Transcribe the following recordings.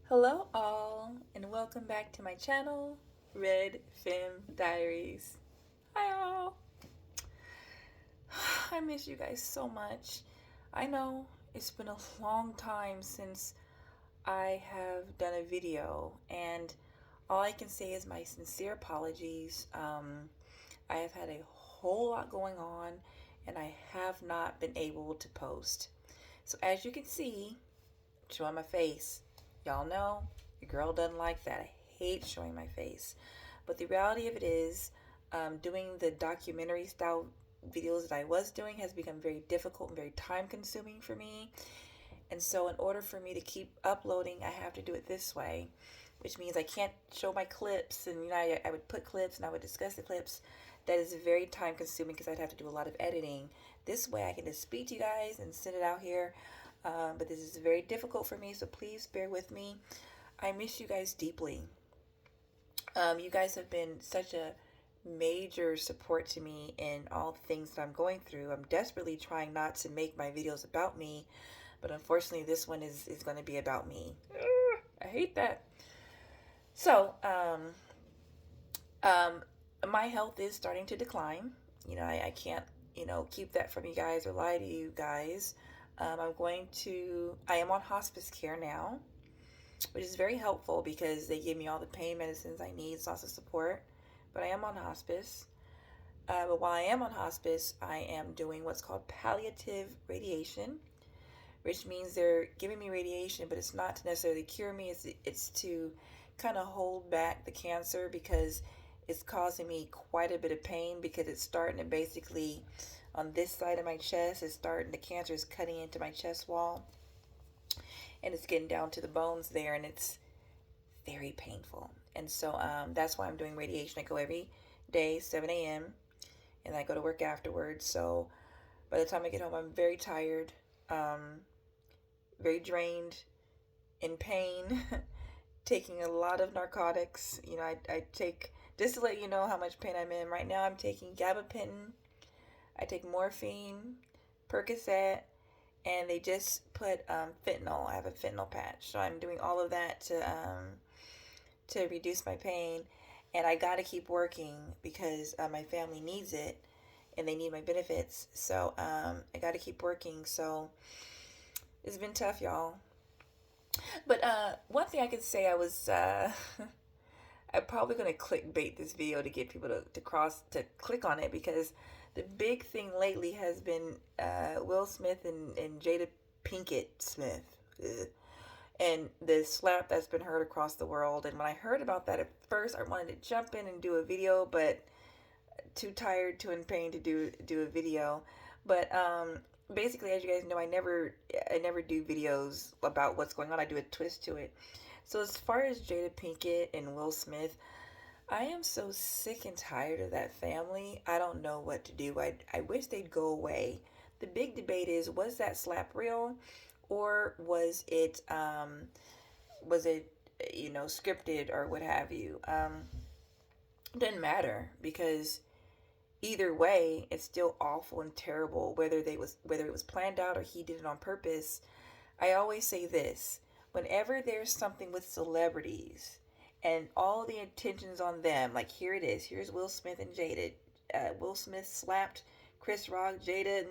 Hello all and welcome back to my channel, Red Femme Diaries. Hi all. I miss you guys so much. I know it's been a long time since I have done a video, and all I can say is my sincere apologies. I have had a whole lot going on and I have not been able to post. So as you can see, showing my face. Y'all know your girl doesn't like that. I hate showing my face. But the reality of it is, doing the documentary style videos that I was doing has become very difficult and very time consuming for me. And so, in order for me to keep uploading, I have to do it this way, which means I can't show my clips. And I would put clips and I would discuss the clips. That is very time consuming because I'd have to do a lot of editing. This way, I can just speak to you guys and send it out here. But this is very difficult for me, so please bear with me. I miss you guys deeply. You guys have been such a major support to me in all the things that I'm going through. I'm desperately trying not to make my videos about me, but unfortunately this one is going to be about me. I hate that. So, my health is starting to decline. I can't, keep that from you guys or lie to you guys. I am on hospice care now, which is very helpful because they give me all the pain medicines I need, lots of support. But I am on hospice. But while I am on hospice, I am doing what's called palliative radiation, which means they're giving me radiation, but it's not to necessarily cure me. It's to kind of hold back the cancer because it's causing me quite a bit of pain because it's starting to basically on this side of my chest. The cancer is cutting into my chest wall and it's getting down to the bones there, and it's very painful. And so that's why I'm doing radiation. I go every day, 7 a.m., and I go to work afterwards. So by the time I get home, I'm very tired, very drained, in pain, taking a lot of narcotics. I take, just to let you know how much pain I'm in. Right now, I'm taking gabapentin. I take morphine, Percocet, and they just put fentanyl. I have a fentanyl patch, so I'm doing all of that to reduce my pain. And I got to keep working because my family needs it, and they need my benefits. So I got to keep working. So it's been tough, y'all. But one thing I could say, I'm probably gonna clickbait this video to get people to click on it, because the big thing lately has been Will Smith and Jada Pinkett Smith. Ugh. And the slap that's been heard across the world. And when I heard about that at first, I wanted to jump in and do a video, but too tired, too in pain to do a video. But basically, as you guys know, I never do videos about what's going on. I do a twist to it. So as far as Jada Pinkett and Will Smith, I am so sick and tired of that family. I don't know what to do. I wish they'd go away. The big debate is, was that slap real, or was it scripted or what have you? Doesn't matter, because either way, it's still awful and terrible. Whether it was planned out or he did it on purpose, I always say this: whenever there's something with celebrities and all the attention's on them, like here it is. Here's Will Smith and Jada. Will Smith slapped Chris Rock, Jada,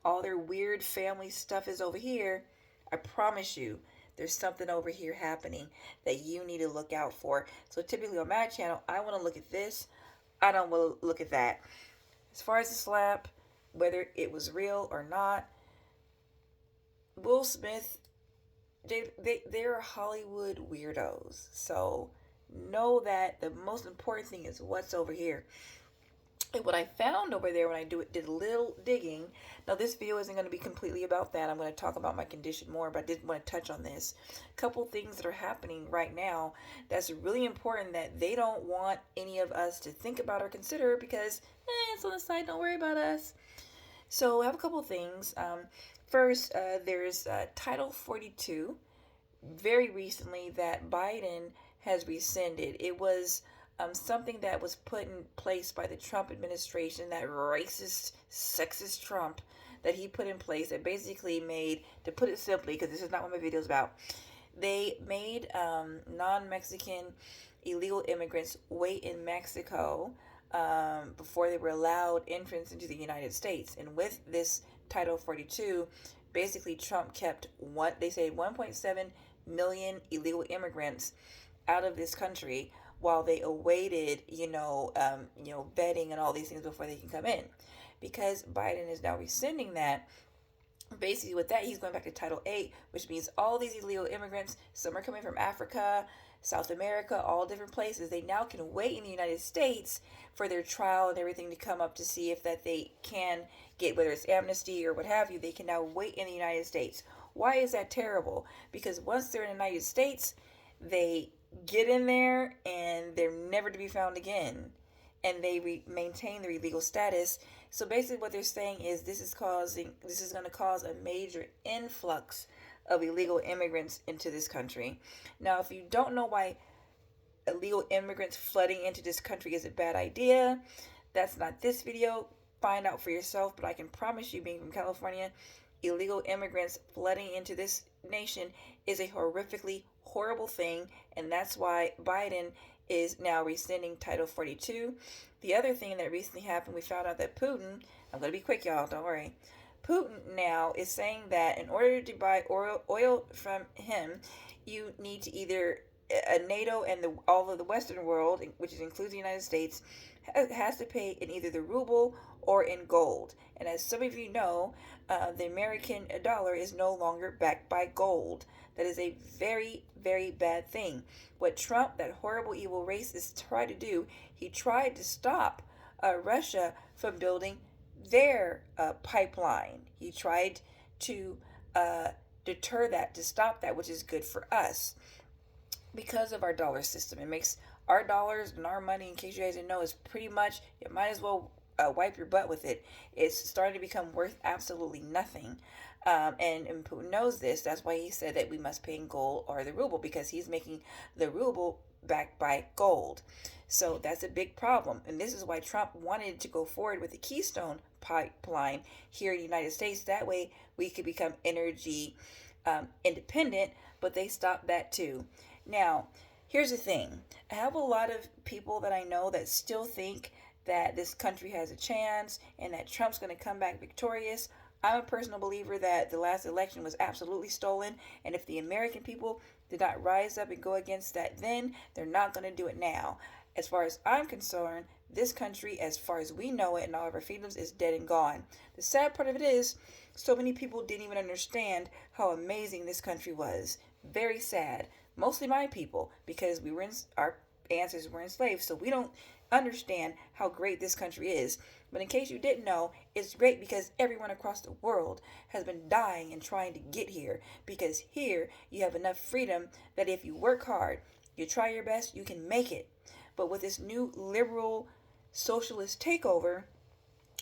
all their weird family stuff is over here. I promise you, there's something over here happening that you need to look out for. So typically on my channel, I want to look at this. I don't want to look at that. As far as the slap, whether it was real or not, Will Smith, they're Hollywood weirdos. So know that the most important thing is what's over here. And what I found over there when I did a little digging. Now this video isn't going to be completely about that. I'm going to talk about my condition more, but I did want to touch on this. A couple things that are happening right now that's really important that they don't want any of us to think about or consider, because it's on the side. Don't worry about us. So I have a couple things. First, there's Title 42 very recently that Biden has rescinded. It was something that was put in place by the Trump administration, that racist, sexist Trump that he put in place, that basically made, to put it simply, because this is not what my video is about, They made non-Mexican illegal immigrants wait in Mexico before they were allowed entrance into the United States. And with this Title 42, basically Trump kept they say 1.7 million illegal immigrants out of this country while they awaited, vetting and all these things before they can come in. Because Biden is now rescinding that, basically with that he's going back to Title 8, which means all these illegal immigrants, some are coming from Africa, South America, all different places, they now can wait in the United States for their trial and everything to come up to see if that they can get, whether it's amnesty or what have you, they can now wait in the United States. Why is that terrible? Because once they're in the United States, they get in there and they're never to be found again, and they maintain their illegal status. So basically what they're saying is this is going to cause a major influx of illegal immigrants into this country. Now, if you don't know why illegal immigrants flooding into this country is a bad idea, that's not this video. Find out for yourself, but I can promise you, being from California, illegal immigrants flooding into this nation is a horrifically horrible thing, and that's why Biden is now rescinding Title 42. The other thing that recently happened, we found out that Putin, I'm going to be quick, y'all, don't worry. Putin now is saying that in order to buy oil from him, you need to either NATO and all of the Western world, which includes the United States, has to pay in either the ruble or in gold. And as some of you know, the American dollar is no longer backed by gold. That is a very, very bad thing. What Trump, that horrible, evil racist, tried to do, he tried to stop Russia from building their pipeline. He tried to deter that, to stop that, which is good for us. Because of our dollar system, it makes our dollars and our money, in case you guys didn't know, is pretty much, you might as well wipe your butt with it. It's starting to become worth absolutely nothing. And Putin knows this. That's why he said that we must pay in gold or the ruble, because he's making the ruble backed by gold. So that's a big problem. And this is why Trump wanted to go forward with the Keystone pipeline here in the United States. That way we could become energy independent, but they stopped that too. Now, here's the thing. I have a lot of people that I know that still think that this country has a chance and that Trump's going to come back victorious. I'm a personal believer that the last election was absolutely stolen, and if the American people did not rise up and go against that then, they're not going to do it now. As far as I'm concerned, this country, as far as we know it and all of our freedoms, is dead and gone. The sad part of it is, so many people didn't even understand how amazing this country was. Very sad. Mostly my people, because our ancestors were enslaved, so we don't understand how great this country is. But in case you didn't know, it's great because everyone across the world has been dying and trying to get here, because here you have enough freedom that if you work hard, you try your best, you can make it. But with this new liberal socialist takeover,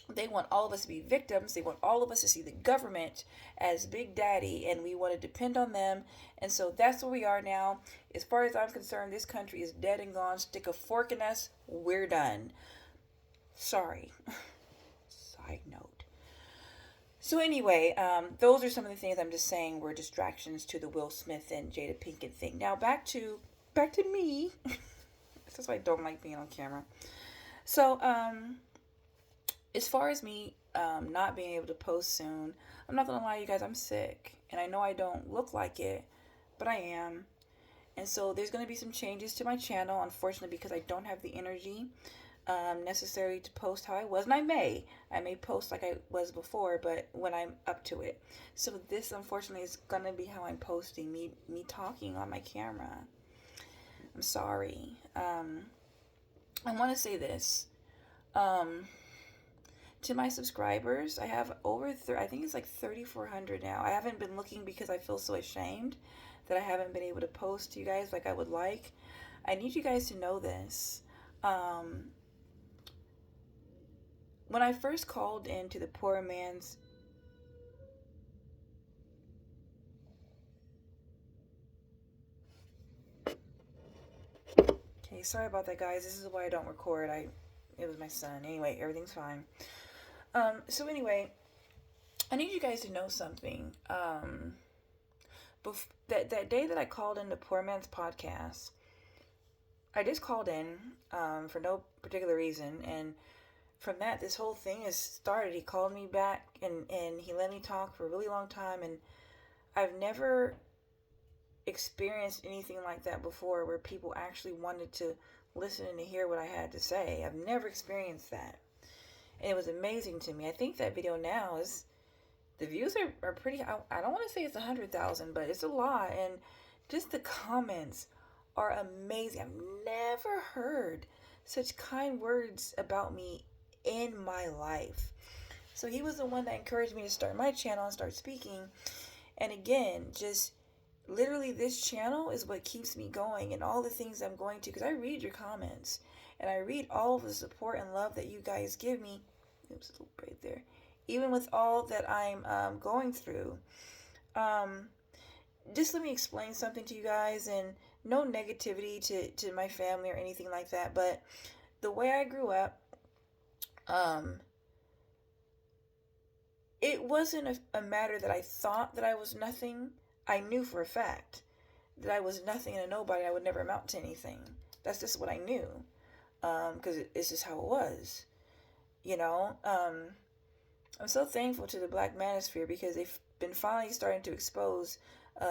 they want all of us to be victims. They want all of us to see the government as Big Daddy, and we want to depend on them. And so that's where we are now. As far as I'm concerned, this country is dead and gone. Stick a fork in us. We're done. Sorry. Side note. So anyway, those are some of the things I'm just saying were distractions to the Will Smith and Jada Pinkett thing. Now back to me. That's why I don't like being on camera. So, as far as me not being able to post soon, I'm not gonna lie, you guys, I'm sick, and I know I don't look like it, but I am. And so there's gonna be some changes to my channel, unfortunately, because I don't have the energy necessary to post how I was. And I may post like I was before, but when I'm up to it. So this, unfortunately, is gonna be how I'm posting, me talking on my camera. I'm sorry. I want to say this. To my subscribers, I have over, I think it's like 3,400 now. I haven't been looking because I feel so ashamed that I haven't been able to post to you guys like I would like. I need you guys to know this. When I first called into the poor man's Okay, sorry about that, guys. This is why I don't record. It was my son. Anyway, everything's fine. So anyway, I need you guys to know something. that day that I called in the Poor Man's Podcast, I just called in for no particular reason, and from that, this whole thing has started. He called me back, and he let me talk for a really long time, and I've never experienced anything like that before, where people actually wanted to listen and to hear what I had to say. I've never experienced that, and it was amazing to me. I think that video now is, the views are pretty, I don't want to say it's 100,000, but it's a lot, and just the comments are amazing. I've never heard such kind words about me in my life. So he was the one that encouraged me to start my channel and start speaking. And again, just literally this channel is what keeps me going, and all the things I'm going to, because I read your comments and I read all of the support and love that you guys give me. Oops, a little braid there. Even with all that I'm going through. Just let me explain something to you guys, and no negativity to my family or anything like that, but the way I grew up, it wasn't a matter that I thought that I was nothing. I knew for a fact that I was nothing and a nobody. I would never amount to anything. That's just what I knew, because it's just how it was, you know. I'm so thankful to the Black Manosphere, because they've been finally starting to expose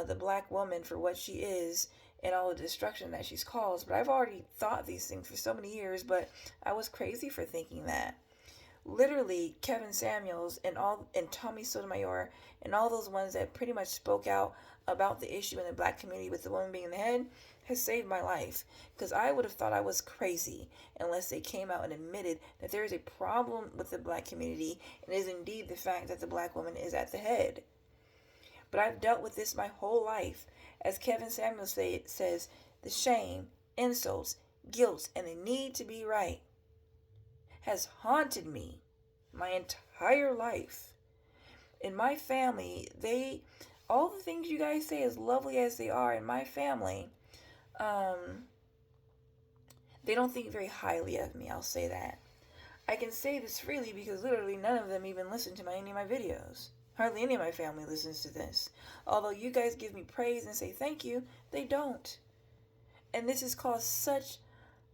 the Black woman for what she is and all the destruction that she's caused. But I've already thought these things for so many years, but I was crazy for thinking that. Literally, Kevin Samuels and Tommy Sotomayor and all those ones that pretty much spoke out about the issue in the Black community with the woman being the head has saved my life, because I would have thought I was crazy unless they came out and admitted that there is a problem with the Black community, and it is indeed the fact that the Black woman is at the head. But I've dealt with this my whole life. As Kevin Samuels says, the shame, insults, guilt, and the need to be right has haunted me my entire life. In my family, all the things you guys say, as lovely as they are, in my family, they don't think very highly of me. I'll say that. I can say this freely because literally none of them even listen to any of my videos. Hardly any of my family listens to this. Although you guys give me praise and say thank you, they don't. And this has caused such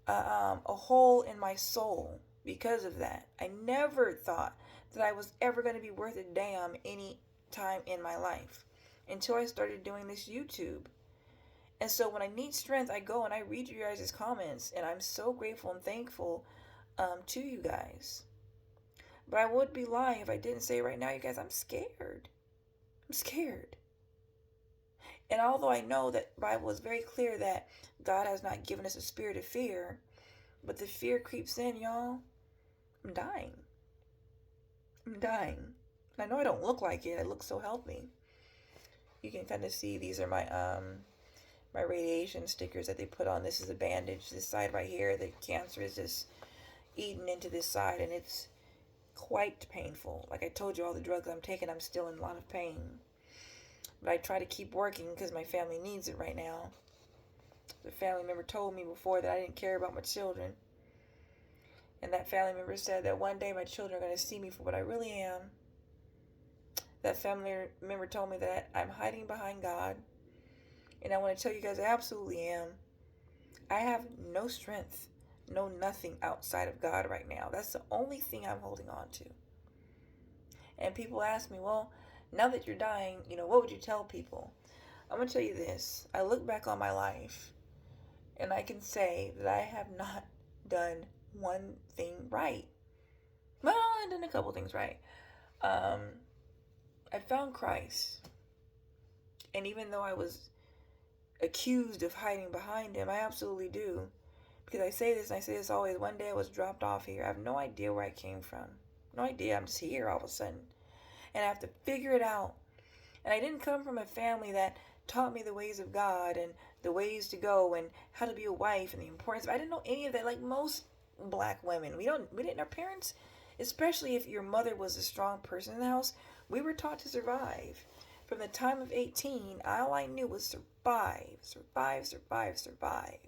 a hole in my soul because of that. I never thought that I was ever going to be worth a damn any time in my life until I started doing this YouTube. And so when I need strength, I go and I read you guys' comments, and I'm so grateful and thankful to you guys. But I would be lying if I didn't say right now, you guys, I'm scared. I'm scared. And although I know that the Bible is very clear that God has not given us a spirit of fear, but the fear creeps in, y'all. I'm dying. I'm dying. And I know I don't look like it. I look so healthy. You can kind of see these are my my radiation stickers that they put on. This is a bandage. This side right here, the cancer is just eating into this side, and it's quite painful. Like I told you, all the drugs I'm taking, I'm still in a lot of pain. But I try to keep working because my family needs it right now. The family member told me before that I didn't care about my children. And that family member said that one day my children are going to see me for what I really am. That family member told me that I'm hiding behind God. And I want to tell you guys, I absolutely am. I have no strength, no nothing outside of God right now. That's the only thing I'm holding on to. And people ask me, well, now that you're dying, what would you tell people? I'm going to tell you this. I look back on my life, and I can say that I have not done one thing right. Well, I've done a couple things right. I found Christ. And even though I was accused of hiding behind him, I absolutely do. Because I say this, and I say this always, one day I was dropped off here. I have no idea where I came from. No idea. I'm just here all of a sudden. And I have to figure it out. And I didn't come from a family that taught me the ways of God and the ways to go and how to be a wife and the importance of, I didn't know any of that. Like most Black women, we didn't, our parents, especially if your mother was a strong person in the house, we were taught to survive. From the time of 18, all I knew was survive, survive, survive, survive.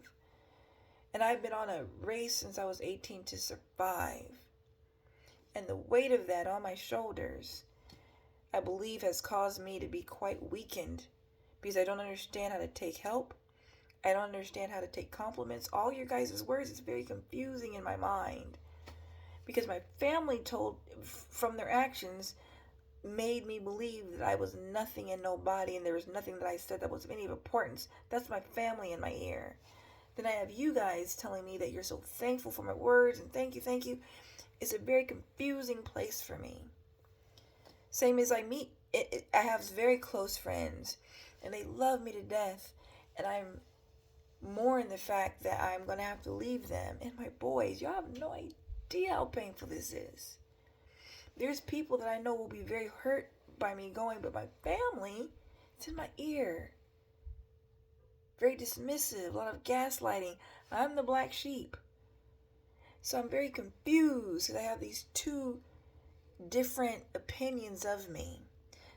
And I've been on a race since I was 18 to survive. And the weight of that on my shoulders, I believe, has caused me to be quite weakened because I don't understand how to take help. I don't understand how to take compliments. All your guys' words is very confusing in my mind, because my family told, from their actions, made me believe that I was nothing and nobody, and there was nothing that I said that was of any importance. That's my family in my ear. Then I have you guys telling me that you're so thankful for my words and thank you, thank you. It's a very confusing place for me. Same as I have very close friends, and they love me to death, and I'm mourn the fact that I'm going to have to leave them. And my boys, y'all have no idea how painful this is. There's people that I know will be very hurt by me going, but my family, it's in my ear. Very dismissive, a lot of gaslighting. I'm the black sheep. So I'm very confused because I have these two different opinions of me.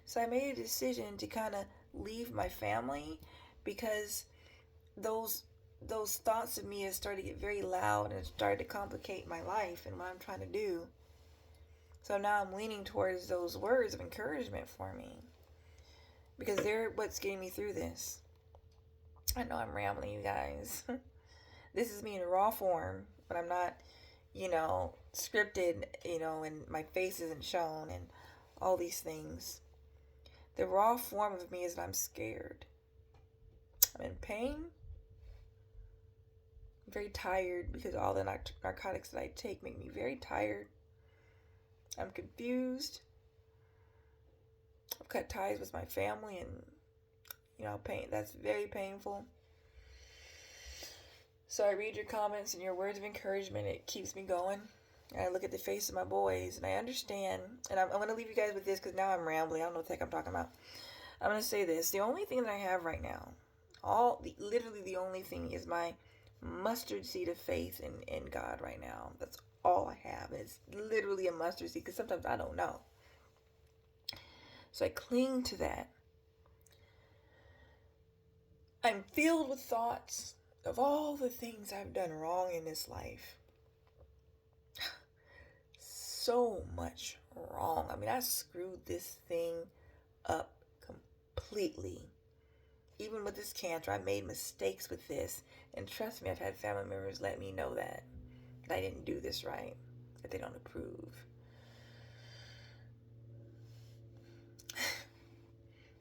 So I made a decision to kind of leave my family, because those thoughts of me have started to get very loud and started to complicate my life and what I'm trying to do. So now I'm leaning towards those words of encouragement for me, because they're what's getting me through this. I know I'm rambling, you guys. This is me in raw form, but I'm not, scripted, and my face isn't shown and all these things. The raw form of me is that I'm scared. I'm in pain. I'm very tired because all the narcotics that I take make me very tired. I'm confused. I've cut ties with my family, and pain. That's very painful. So I read your comments and your words of encouragement. It keeps me going. And I look at the face of my boys, and I understand. And I'm going to leave you guys with this, because now I'm rambling. I don't know what the heck I'm talking about. I'm going to say this. The only thing that I have right now, literally the only thing, is my mustard seed of faith in God right now. That's all I have. It's literally a mustard seed, because sometimes I don't know. So I cling to that. I'm filled with thoughts of all the things I've done wrong in this life. So much wrong. I mean, I screwed this thing up completely. Even with this cancer, I made mistakes with this. And trust me, I've had family members let me know that I didn't do this right, that they don't approve.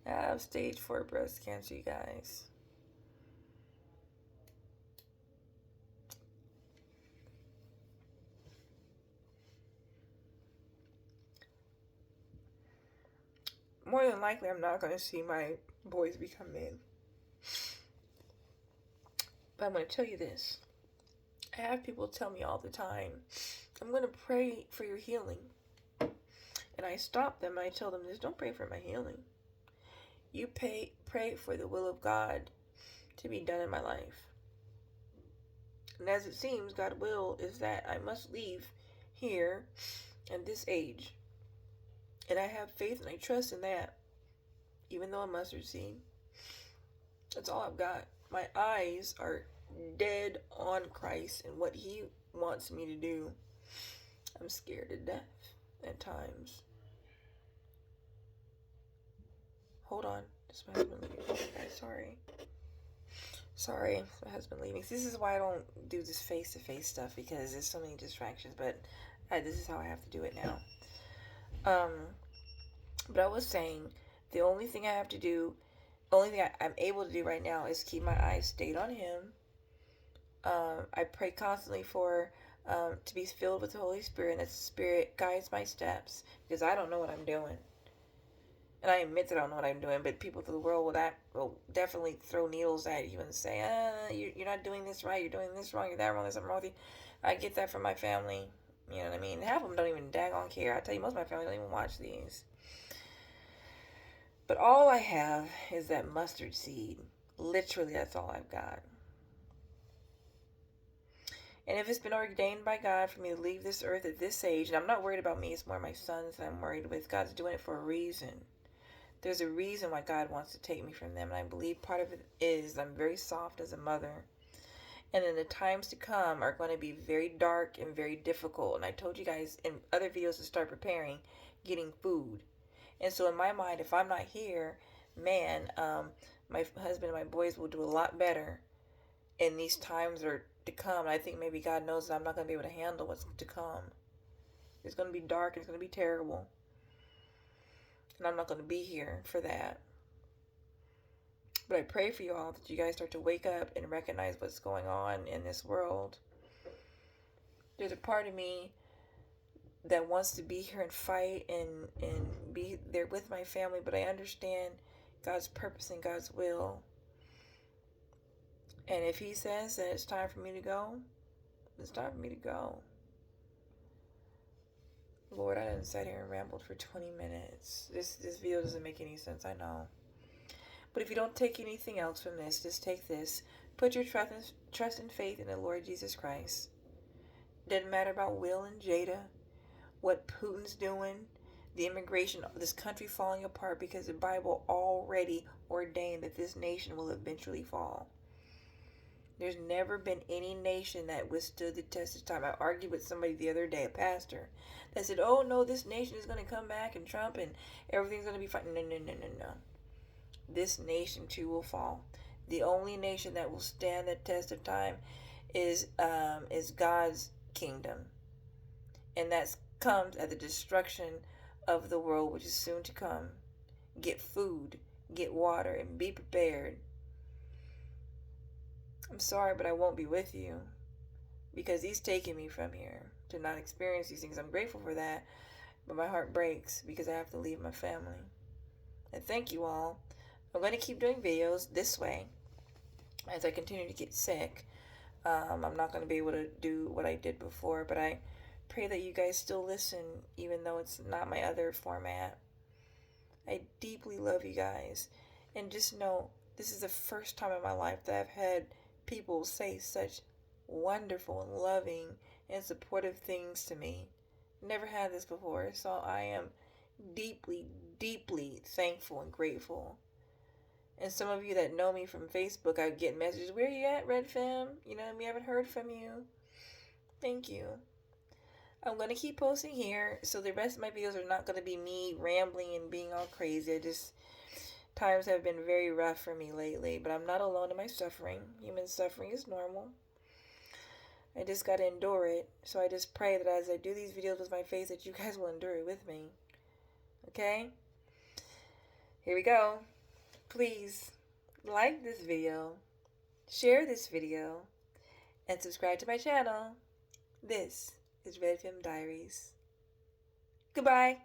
I have stage 4 breast cancer, you guys. More than likely, I'm not going to see my boys become men. But I'm going to tell you this. I have people tell me all the time, I'm going to pray for your healing. And I stop them and I tell them this: don't pray for my healing. You pray for the will of God to be done in my life. And as it seems, God's will is that I must leave here at this age. And I have faith and I trust in that, even though a mustard seed. That's all I've got. My eyes are dead on Christ and what He wants me to do. I'm scared to death at times. Hold on. This my husband leaving. Guys, sorry, my husband leaving. This is why I don't do this face-to-face stuff, because there's so many distractions. But this is how I have to do it now. But I was saying, the only thing I have to do, only thing I'm able to do right now is keep my eyes stayed on Him. I pray constantly for to be filled with the Holy Spirit, and that the Spirit guides my steps, because I don't know what I'm doing. And I admit that I don't know what I'm doing, but people through the world will definitely throw needles at you and say, you're not doing this right, you're doing this wrong, you're that wrong, there's something wrong with you. I get that from my family. You know what I mean? Half of them don't even daggone care. I tell you, most of my family don't even watch these. But all I have is that mustard seed. Literally, that's all I've got. And if it's been ordained by God for me to leave this earth at this age, and I'm not worried about me, it's more my sons that I'm worried with. God's doing it for a reason. There's a reason why God wants to take me from them. And I believe part of it is I'm very soft as a mother. And then the times to come are going to be very dark and very difficult. And I told you guys in other videos to start preparing, getting food. And so in my mind, if I'm not here, man, My husband and my boys will do a lot better. And these times are to come. I think maybe God knows that I'm not going to be able to handle what's to come. It's going to be dark. It's going to be terrible. And I'm not going to be here for that. But I pray for you all that you guys start to wake up and recognize what's going on in this world. There's a part of me that wants to be here and fight and be there with my family, but I understand God's purpose and God's will. And if He says that it's time for me to go, it's time for me to go. Lord, I done sat here and rambled for 20 minutes. This video doesn't make any sense, I know. But if you don't take anything else from this, just take this. Put your trust and faith in the Lord Jesus Christ. Doesn't matter about Will and Jada, what Putin's doing, the immigration, this country falling apart, because the Bible already ordained that this nation will eventually fall. There's never been any nation that withstood the test of time. I argued with somebody the other day, a pastor, that said, oh no, this nation is going to come back and Trump and everything's going to be fine. No. This nation too will fall. The only nation that will stand the test of time is God's kingdom. And that comes at the destruction of the world, which is soon to come. Get food, get water, and be prepared. I'm sorry, but I won't be with you, because He's taking me from here to not experience these things. I'm grateful for that, but my heart breaks because I have to leave my family. And thank you all. I'm going to keep doing videos this way as I continue to get sick. I'm not going to be able to do what I did before, but I pray that you guys still listen, even though it's not my other format. I deeply love you guys. And just know, this is the first time in my life that I've had people say such wonderful and loving and supportive things to me. Never had this before, so I am deeply, deeply thankful and grateful. And some of you that know me from Facebook, I get messages, where you at, Red Fem? You know, we haven't heard from you. Thank you. I'm going to keep posting here, so the rest of my videos are not going to be me rambling and being all crazy. Times have been very rough for me lately, but I'm not alone in my suffering. Human suffering is normal. I just got to endure it. So I just pray that as I do these videos with my face, that you guys will endure it with me. Okay? Here we go. Please like this video, share this video, and subscribe to my channel. This is Red Femme Diaries. Goodbye.